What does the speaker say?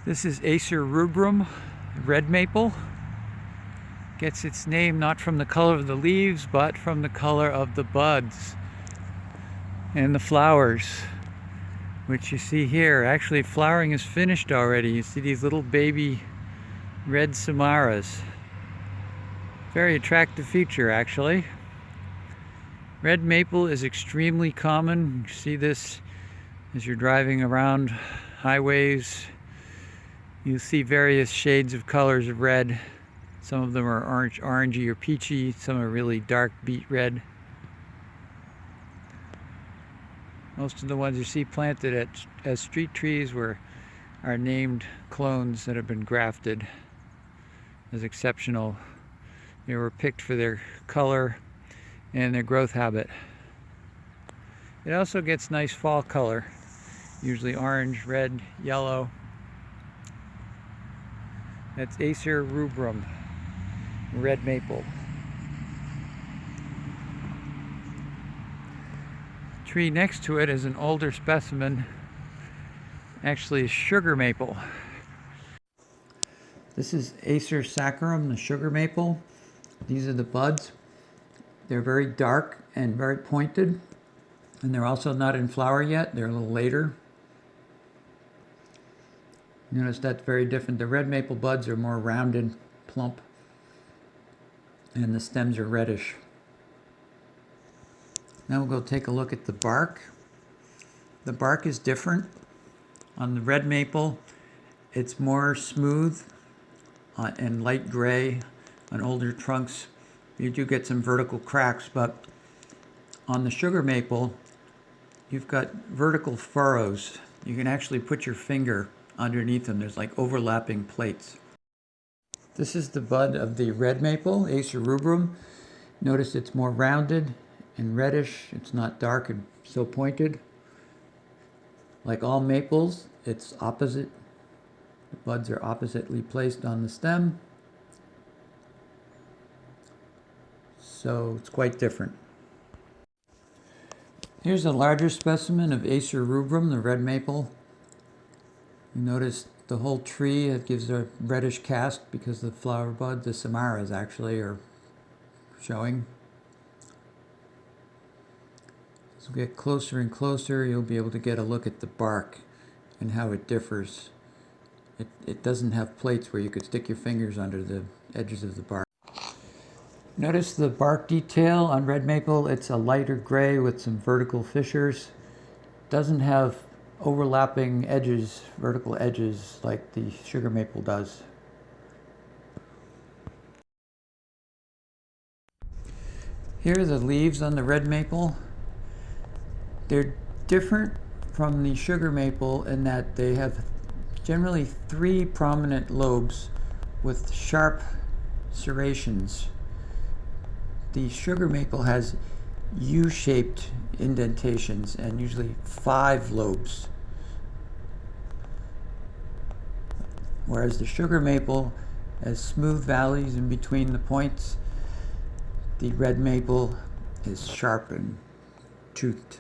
This is Acer rubrum, red maple. Gets its name not from the color of the leaves, but from the color of the buds and the flowers, which you see here. Actually, flowering is finished already. You see these little baby red samaras. Very attractive feature, actually. Red maple is extremely common. You see this as you're driving around highways. You see various shades of colors of red. Some of them are orangey or peachy. Some are really dark beet red. Most of the ones you see planted as street trees are named clones that have been grafted as exceptional. They were picked for their color and their growth habit. It also gets nice fall color, usually orange, red, yellow. That's Acer rubrum, red maple. The tree next to it is an older specimen, actually a sugar maple. This is Acer saccharum, the sugar maple. These are the buds. They're very dark and very pointed, and they're also not in flower yet. They're a little later. Notice that's very different. The red maple buds are more rounded, plump, and the stems are reddish. Now we'll go take a look at the bark. The bark is different. On the red maple, it's more smooth and light gray. On older trunks, you do get some vertical cracks, but on the sugar maple, you've got vertical furrows. You can actually put your finger underneath them. There's like overlapping plates. This is the bud of the red maple, Acer rubrum. Notice it's more rounded and reddish. It's not dark and so pointed. Like all maples, it's opposite. The buds are oppositely placed on the stem. So it's quite different. Here's a larger specimen of Acer rubrum, the red maple. You notice the whole tree, it gives a reddish cast because the flower bud, the samaras actually are showing. As we get closer and closer, you'll be able to get a look at the bark and how it differs. It doesn't have plates where you could stick your fingers under the edges of the bark. Notice the bark detail on red maple. It's a lighter gray with some vertical fissures. Doesn't have overlapping edges, vertical edges, like the sugar maple does. Here are the leaves on the red maple. They're different from the sugar maple in that they have generally 3 prominent lobes with sharp serrations. The sugar maple has U-shaped indentations and usually 5 lobes, whereas the sugar maple has smooth valleys in between the points. The red maple is sharp and toothed.